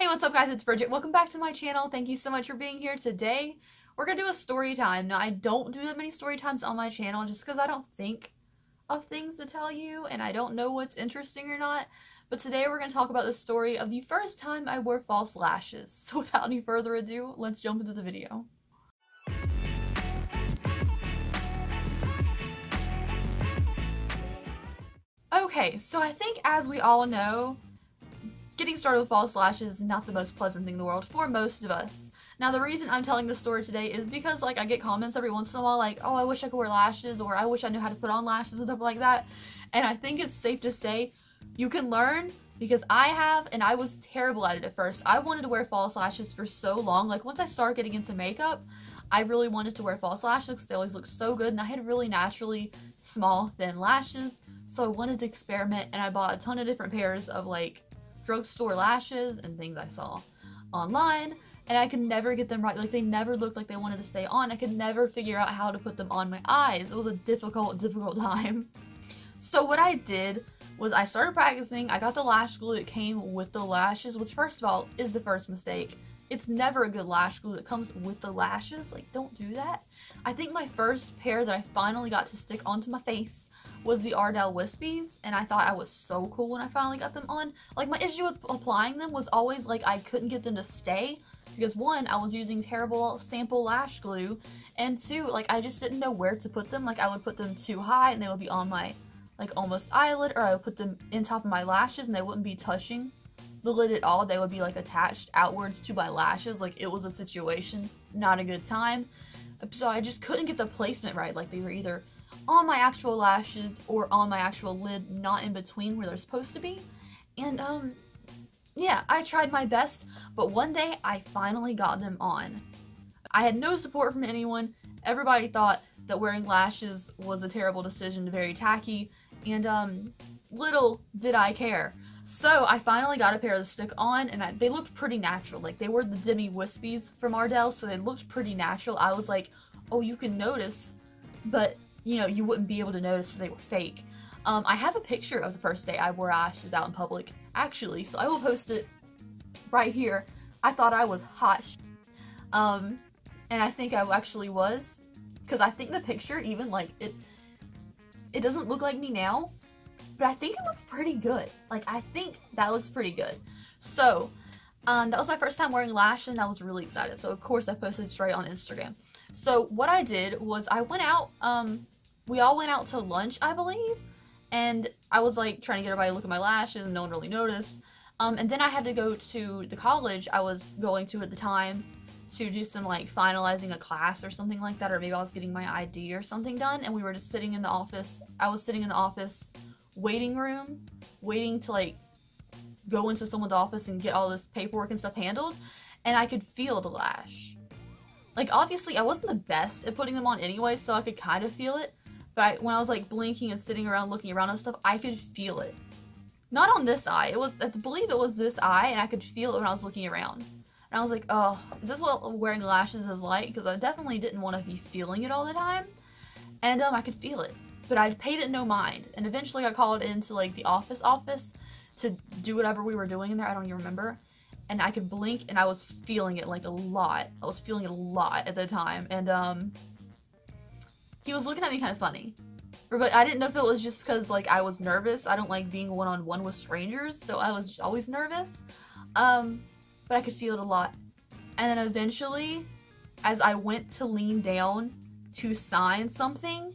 what's up guys, it's Bridget. Welcome back to my channel. Thank you so much for being here today. We're gonna do a story time. Now, I don't do that many story times on my channel just because I don't think of things to tell you and I don't know what's interesting or not. But today we're gonna talk about the story of the first time I wore false lashes. So without any further ado, let's jump into the video. Okay, so I think as we all know, getting started with false lashes is not the most pleasant thing in the world for most of us. Now, the reason I'm telling this story today is because, like, I get comments every once in a while like, oh, I wish I could wear lashes, or I wish I knew how to put on lashes and stuff like that. And I think it's safe to say you can learn, because I have, and I was terrible at it at first. I wanted to wear false lashes for so long. Like, once I started getting into makeup, I really wanted to wear false lashes because they always looked so good, and I had really naturally small, thin lashes. So I wanted to experiment, and I bought a ton of different pairs of, like, drugstore lashes and things I saw online, and I could never get them right. Like, they never looked like they wanted to stay on. I could never figure out how to put them on my eyes. It was a difficult time. So what I did was I started practicing. I got the lash glue that came with the lashes, which first of all is the first mistake. It's never a good lash glue that comes with the lashes. Like, don't do that. I think my first pair that I finally got to stick onto my face was the Ardell Wispies, and I thought I was so cool when I finally got them on. Like, my issue with applying them was always, like, I couldn't get them to stay, because one, I was using terrible sample lash glue, and two, like, I just didn't know where to put them. Like, I would put them too high, and they would be on my, like, almost eyelid, or I would put them in top of my lashes, and they wouldn't be touching the lid at all. They would be, like, attached outwards to my lashes. Like, it was a situation, not a good time. So I just couldn't get the placement right. Like, they were either on my actual lashes or on my actual lid, not in between where they're supposed to be. And yeah, I tried my best, but one day I finally got them on. I had no support from anyone. Everybody thought that wearing lashes was a terrible decision, very tacky, and little did I care. So I finally got a pair to stick on, and they looked pretty natural. Like, they were the Demi Wispies from Ardell, so they looked pretty natural. I was like, oh, you can notice, but you know, you wouldn't be able to notice they were fake. I have a picture of the first day I wore lashes out in public, actually, so I will post it right here. I thought I was hot shit. And I think I actually was, because I think the picture, even, like, it doesn't look like me now, but I think it looks pretty good. Like, I think that looks pretty good. So, that was my first time wearing lashes, and I was really excited. So, of course, I posted straight on Instagram. So, what I did was I went out, we all went out to lunch, I believe, and I was, like, trying to get everybody to look at my lashes, and no one really noticed. And then I had to go to the college I was going to at the time to do some, like, finalizing a class or something like that, or maybe I was getting my ID or something done, and we were just sitting in the office. I was sitting in the office waiting room, waiting to, like, go into someone's office and get all this paperwork and stuff handled, and I could feel the lash. Like, obviously, I wasn't the best at putting them on anyway, so I could kind of feel it, but when I was, like, blinking and sitting around looking around and stuff, I could feel it. Not on this eye. It was, I believe it was this eye, and I could feel it when I was looking around. And I was like, oh, is this what wearing lashes is like? Because I definitely didn't want to be feeling it all the time, and I could feel it. But I paid it no mind, and eventually I called into, like, the office to do whatever we were doing in there. I don't even remember. And I could blink, and I was feeling it, like, a lot. I was feeling it a lot at the time, and he was looking at me kind of funny. But I didn't know if it was just because, like, I was nervous. I don't like being one-on-one with strangers, so I was always nervous. But I could feel it a lot. And then eventually, as I went to lean down to sign something,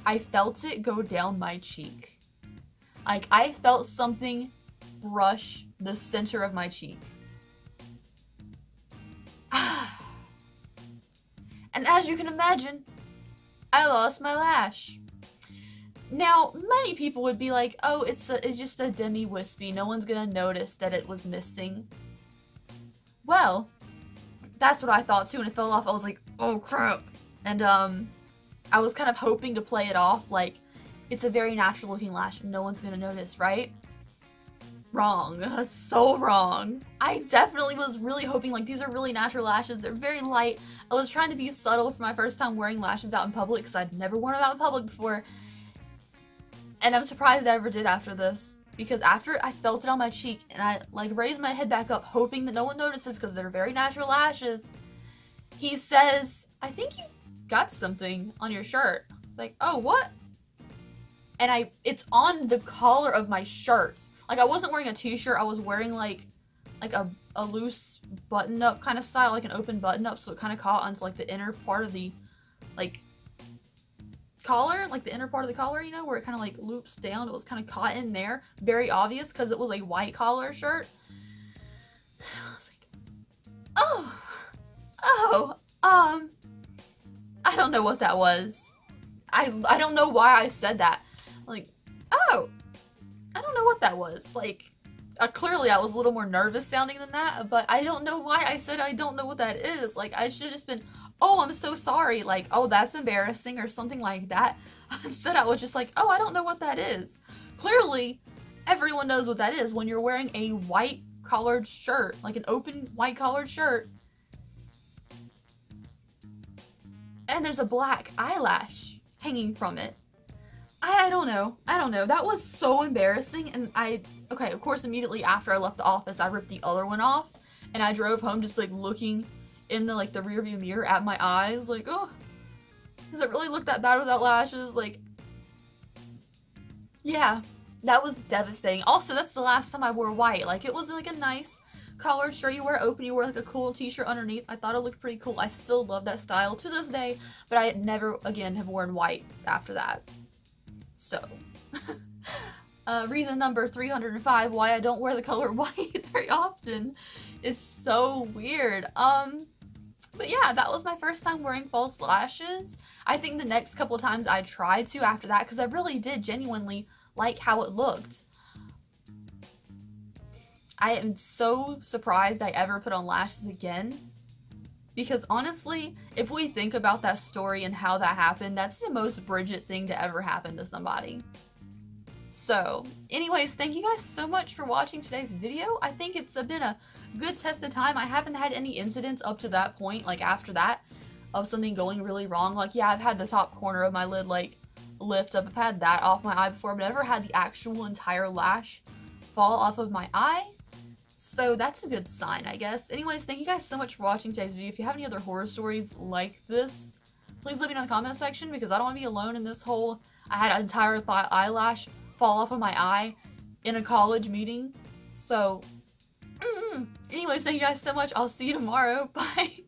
I felt it go down my cheek. Like, I felt something brush the center of my cheek. And as you can imagine, I lost my lash. Now, many people would be like, oh, it's just a Demi Wispy. No one's gonna notice that it was missing. Well, that's what I thought too, and it fell off. I was like, oh crap. And I was kind of hoping to play it off like, it's a very natural looking lash, no one's gonna notice, right? Wrong. So wrong. I definitely was really hoping, like, these are really natural lashes. They're very light. I was trying to be subtle for my first time wearing lashes out in public, because I'd never worn them out in public before. And I'm surprised I ever did after this. because after I felt it on my cheek and I like raised my head back up hoping that no one notices because they're very natural lashes, he says, "I think you got something on your shirt." It's like, "Oh, what?" And it's on the collar of my shirt. Like, I wasn't wearing a t-shirt, I was wearing like a loose button-up kind of style, like an open button-up, so it kind of caught onto like the inner part of the like collar, like the inner part of the collar, you know, where it kind of like loops down. It was kind of caught in there, very obvious because it was a white collar shirt. I was like, I don't know what that was. I don't know why I said that. Like, oh, I don't know what that was. Like, clearly I was a little more nervous sounding than that, but I don't know why I said I don't know what that is. Like, I should have just been, "Oh, I'm so sorry," like, "Oh, that's embarrassing," or something like that. Instead, I was just like, "Oh, I don't know what that is." Clearly, everyone knows what that is when you're wearing a white collared shirt, like an open white collared shirt, and there's a black eyelash hanging from it. I don't know. That was so embarrassing, and okay, of course, immediately after I left the office, I ripped the other one off, and I drove home just, like, looking in the, like, the rearview mirror at my eyes, like, oh, does it really look that bad without lashes? Like, yeah, that was devastating. Also, that's the last time I wore white. Like, it was, like, a nice collared shirt. You wear it open, you wear, like, a cool t-shirt underneath. I thought it looked pretty cool. I still love that style to this day, but I never, again, have worn white after that. So, reason number 305 why I don't wear the color white very often. It's so weird. But yeah, that was my first time wearing false lashes. I think the next couple of times I tried to after that, because I really did genuinely like how it looked. I am so surprised I ever put on lashes again. Because honestly, if we think about that story and how that happened, that's the most Bridgette thing to ever happen to somebody. So, anyways, thank you guys so much for watching today's video. I think it's been a good test of time. I haven't had any incidents up to that point, like after that, of something going really wrong. Like, yeah, I've had the top corner of my lid, like, lift up. I've had that off my eye before, but I've never had the actual entire lash fall off of my eye. So that's a good sign, I guess. Anyways, thank you guys so much for watching today's video. If you have any other horror stories like this, please let me know in the comment section, because I don't want to be alone in this whole, I had an entire eyelash fall off of my eye in a college meeting. So, anyways, thank you guys so much. I'll see you tomorrow. Bye.